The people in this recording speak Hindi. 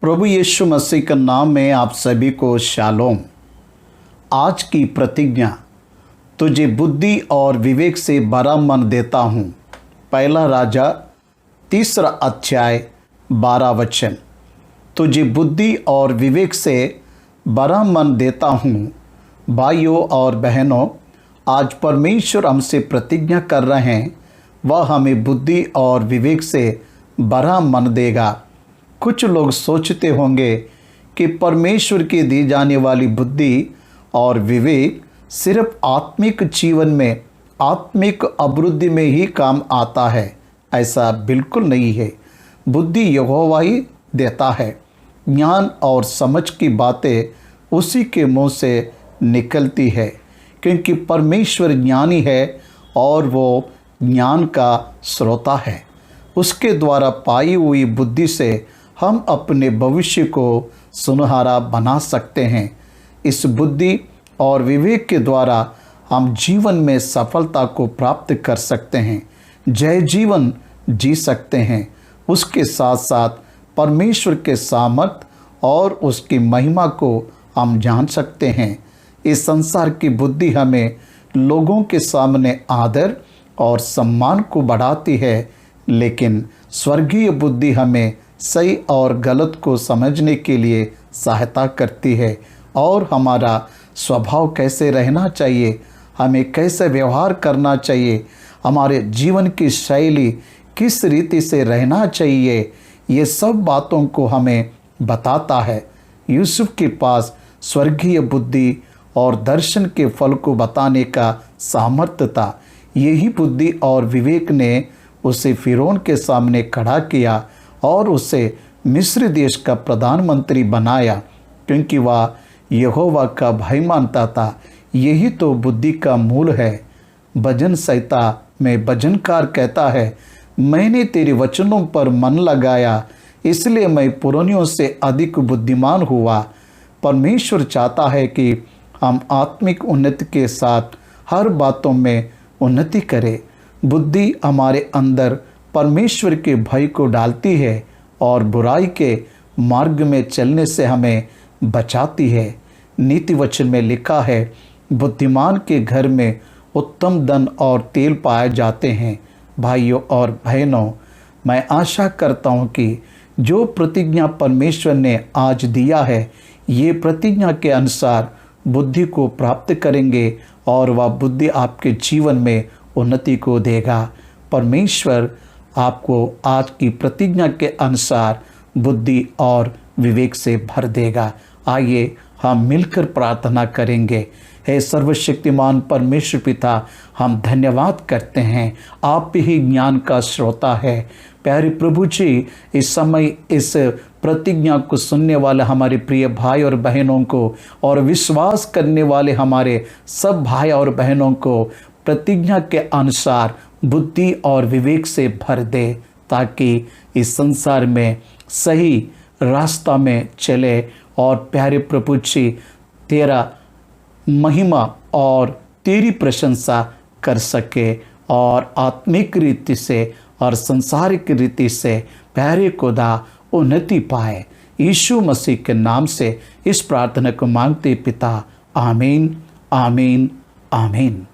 प्रभु यीशु मसीह के नाम में आप सभी को शालोम। आज की प्रतिज्ञा, तुझे बुद्धि और विवेक से बड़ा मन देता हूँ। पहला राजा 3 अध्याय 12 वचन। तुझे बुद्धि और विवेक से बड़ा मन देता हूँ। भाइयों और बहनों, आज परमेश्वर हमसे प्रतिज्ञा कर रहे हैं, वह हमें बुद्धि और विवेक से बड़ा मन देगा। कुछ लोग सोचते होंगे कि परमेश्वर की दी जाने वाली बुद्धि और विवेक सिर्फ आत्मिक जीवन में, आत्मिक अभिवृद्धि में ही काम आता है। ऐसा बिल्कुल नहीं है। बुद्धि यहोवा ही देता है। ज्ञान और समझ की बातें उसी के मुंह से निकलती है, क्योंकि परमेश्वर ज्ञानी है और वो ज्ञान का स्रोता है। उसके द्वारा पाई हुई बुद्धि से हम अपने भविष्य को सुनहरा बना सकते हैं। इस बुद्धि और विवेक के द्वारा हम जीवन में सफलता को प्राप्त कर सकते हैं, जय जीवन जी सकते हैं। उसके साथ साथ परमेश्वर के सामर्थ और उसकी महिमा को हम जान सकते हैं। इस संसार की बुद्धि हमें लोगों के सामने आदर और सम्मान को बढ़ाती है, लेकिन स्वर्गीय बुद्धि हमें सही और गलत को समझने के लिए सहायता करती है और हमारा स्वभाव कैसे रहना चाहिए, हमें कैसे व्यवहार करना चाहिए, हमारे जीवन की शैली किस रीति से रहना चाहिए, ये सब बातों को हमें बताता है। यूसुफ के पास स्वर्गीय बुद्धि और दर्शन के फल को बताने का सामर्थ्य था। यही बुद्धि और विवेक ने उसे फिरौन के सामने खड़ा किया और उसे मिस्र देश का प्रधानमंत्री बनाया, क्योंकि वह यहोवा का भय मानता था। यही तो बुद्धि का मूल है। भजन संहिता में भजनकार कहता है, मैंने तेरे वचनों पर मन लगाया, इसलिए मैं पुरानियों से अधिक बुद्धिमान हुआ। परमेश्वर चाहता है कि हम आत्मिक उन्नति के साथ हर बातों में उन्नति करें। बुद्धि हमारे अंदर परमेश्वर के भय को डालती है और बुराई के मार्ग में चलने से हमें बचाती है। नीति वचन में लिखा है, बुद्धिमान के घर में उत्तम धन और तेल पाए जाते हैं। भाइयों और बहनों, मैं आशा करता हूँ कि जो प्रतिज्ञा परमेश्वर ने आज दिया है, ये प्रतिज्ञा के अनुसार बुद्धि को प्राप्त करेंगे और वह बुद्धि आपके जीवन में उन्नति को देगा। परमेश्वर आपको आज की प्रतिज्ञा के अनुसार बुद्धि और विवेक से भर देगा। आइए हम मिलकर प्रार्थना करेंगे। हे सर्वशक्तिमान परमेश्वर पिता, हम धन्यवाद करते हैं, आप ही ज्ञान का स्रोता है। प्यारे प्रभु जी, इस समय इस प्रतिज्ञा को सुनने वाले हमारे प्रिय भाई और बहनों को और विश्वास करने वाले हमारे सब भाई और बहनों को प्रतिज्ञा के अनुसार बुद्धि और विवेक से भर दे, ताकि इस संसार में सही रास्ता में चले और प्यारे प्रभु जी तेरा महिमा और तेरी प्रशंसा कर सके और आत्मिक रीति से और संसारिक रीति से प्यारे खुदा उन्नति पाए। यीशु मसीह के नाम से इस प्रार्थना को मांगते पिता, आमीन, आमीन, आमीन।